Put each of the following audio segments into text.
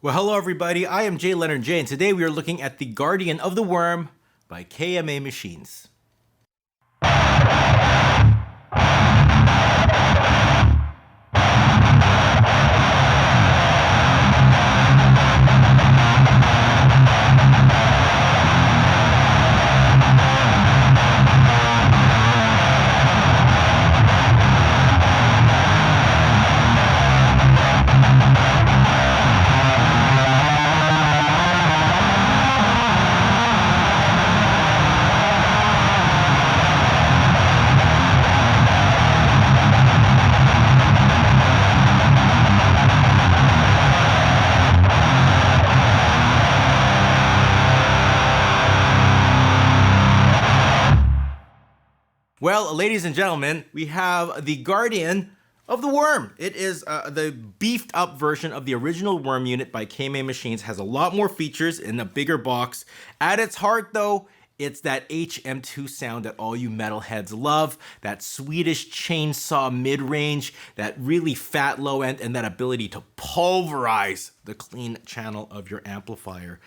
Well, hello everybody, I am JayLeonardJ, and today we are looking at The Guardian of the Wurm by KMA Machines. Well, ladies and gentlemen, we have The Guardian of the Wurm. It is the beefed up version of the original Wurm unit by KMA Machines. Has a lot more features in a bigger box. At its heart, though, it's that HM2 sound that all you metalheads love, that Swedish chainsaw mid-range, that really fat low end, and that ability to pulverize the clean channel of your amplifier.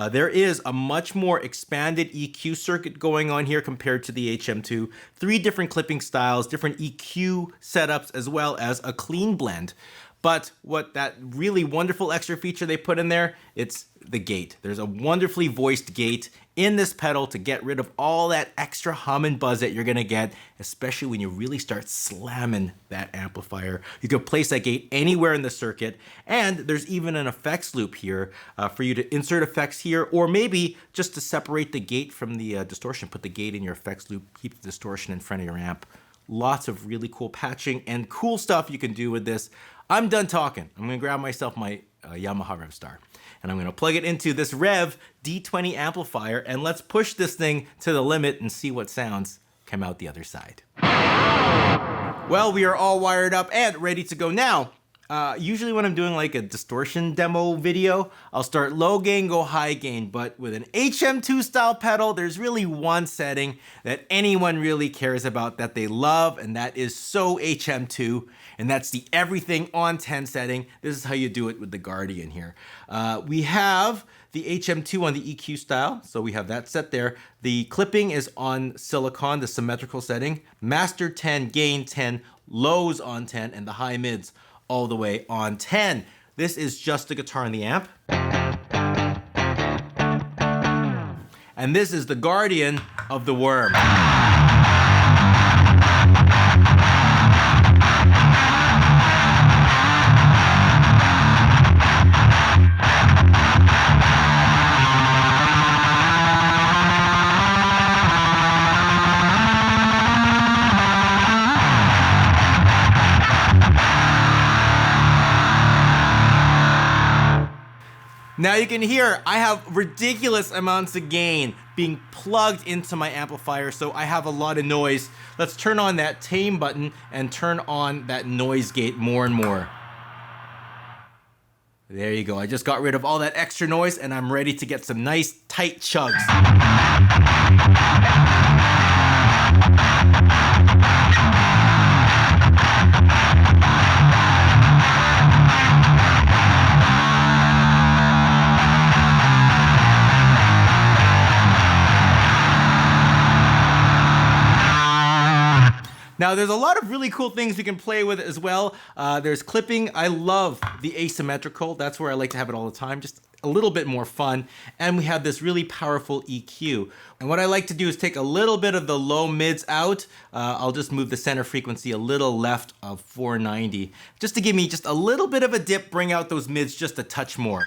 There is a much more expanded EQ circuit going on here compared to the HM2. 3 different clipping styles, different EQ setups, as well as a clean blend. But what that really wonderful extra feature they put in there, it's the gate. There's a wonderfully voiced gate in this pedal to get rid of all that extra hum and buzz that you're gonna get, especially when you really start slamming that amplifier. You can place that gate anywhere in the circuit, and there's even an effects loop here for you to insert effects here, or maybe just to separate the gate from the distortion. Put the gate in your effects loop, keep the distortion in front of your amp. Lots of really cool patching and cool stuff you can do with this. I'm done talking. I'm gonna grab myself my Yamaha Rev Star, and I'm gonna plug it into this Rev D20 amplifier, and let's push this thing to the limit and see what sounds come out the other side. Well, we are all wired up and ready to go now. Usually when I'm doing like a distortion demo video, I'll start low gain, go high gain, but with an HM2 style pedal, there's really one setting that anyone really cares about, that they love, and that is so HM2, and that's the everything on 10 setting. This is how you do it with the Guardian here. We have the HM2 on the EQ style, so we have that set there. The clipping is on silicon, the symmetrical setting. Master 10, gain 10, lows on 10, and the high mids all the way on 10. This is just the guitar and the amp. And this is the Guardian of the Wurm. Now you can hear I have ridiculous amounts of gain being plugged into my amplifier, so I have a lot of noise. Let's turn on that tame button and turn on that noise gate more and more. There you go. I just got rid of all that extra noise, and I'm ready to get some nice tight chugs. Now there's a lot of really cool things you can play with as well. There's clipping. I love the asymmetrical. That's where I like to have it all the time. Just a little bit more fun. And we have this really powerful EQ. And what I like to do is take a little bit of the low mids out. I'll just move the center frequency a little left of 490, just to give me just a little bit of a dip, bring out those mids just a touch more.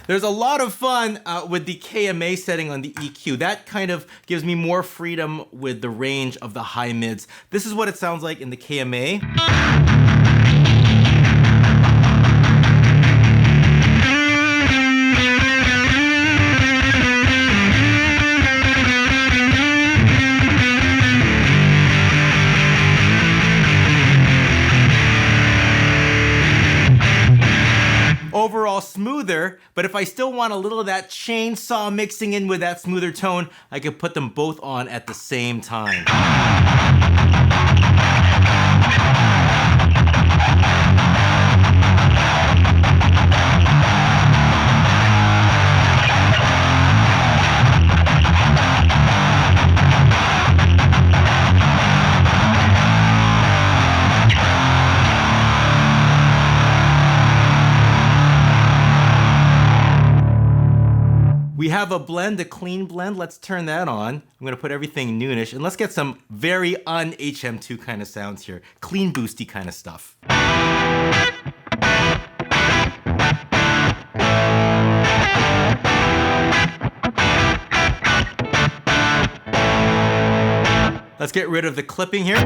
There's a lot of fun with the KMA setting on the EQ. That kind of gives me more freedom with the range of the high mids. This is what it sounds like in the KMA. overall smoother, but if I still want a little of that chainsaw mixing in with that smoother tone, I could put them both on at the same time. We have a blend, a clean blend. Let's turn that on. I'm gonna put everything noonish, and let's get some very un-HM2 kind of sounds here. Clean, boosty kind of stuff. Let's get rid of the clipping here.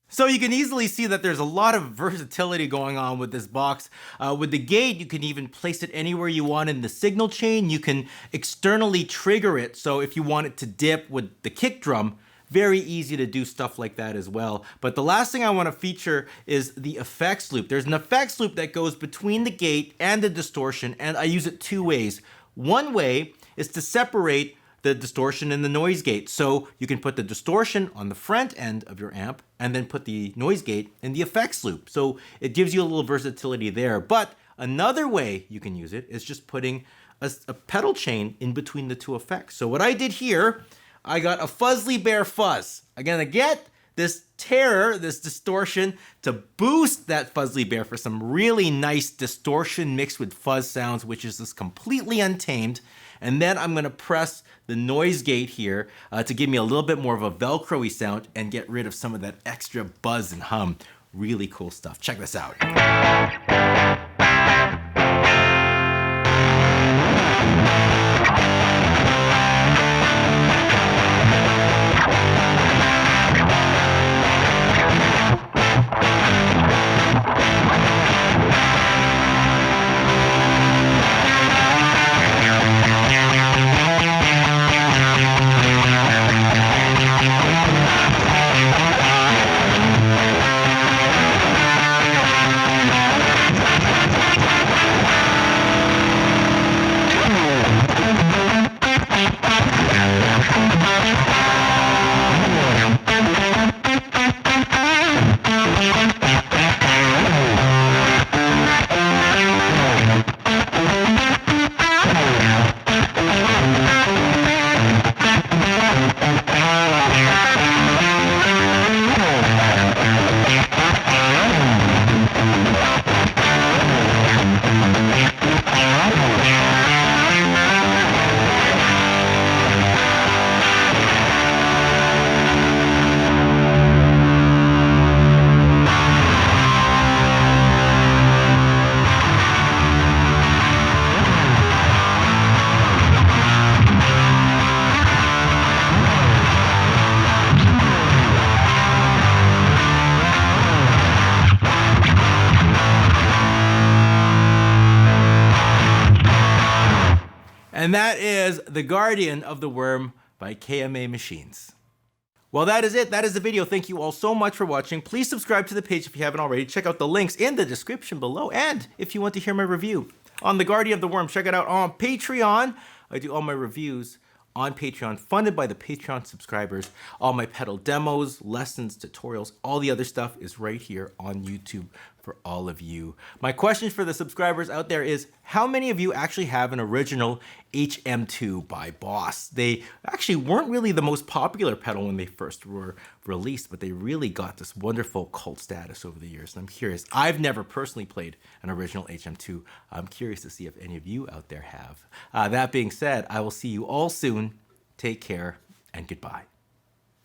So you can easily see that there's a lot of versatility going on with this box. With the gate, you can even place it anywhere you want in the signal chain. You can externally trigger it. So if you want it to dip with the kick drum, very easy to do stuff like that as well. But the last thing I want to feature is the effects loop. There's an effects loop that goes between the gate and the distortion, and I use it two ways. One way is to separate the distortion and the noise gate. So you can put the distortion on the front end of your amp and then put the noise gate in the effects loop. So it gives you a little versatility there. But another way you can use it is just putting a pedal chain in between the two effects. So what I did here, I got a Fuzzly Bear fuzz. I'm gonna get this terror, this distortion, to boost that Fuzzly Bear for some really nice distortion mixed with fuzz sounds, which is just completely untamed. And then I'm gonna press the noise gate here to give me a little bit more of a Velcro-y sound and get rid of some of that extra buzz and hum. Really cool stuff. Check this out. And that is The Guardian of the Wurm by KMA Machines. Well, that is it. That is the video. Thank you all so much for watching. Please subscribe to the page if you haven't already. Check out the links in the description below. And if you want to hear my review on The Guardian of the Wurm, check it out on Patreon. I do all my reviews on Patreon, funded by the Patreon subscribers. All my pedal demos, lessons, tutorials, all the other stuff is right here on YouTube for all of you. My question for the subscribers out there is, how many of you actually have an original HM2 by Boss? They actually weren't really the most popular pedal when they first were released, but they really got this wonderful cult status over the years. And I'm curious, I've never personally played an original HM2. I'm curious to see if any of you out there have. That being said, I will see you all soon. Take care and goodbye.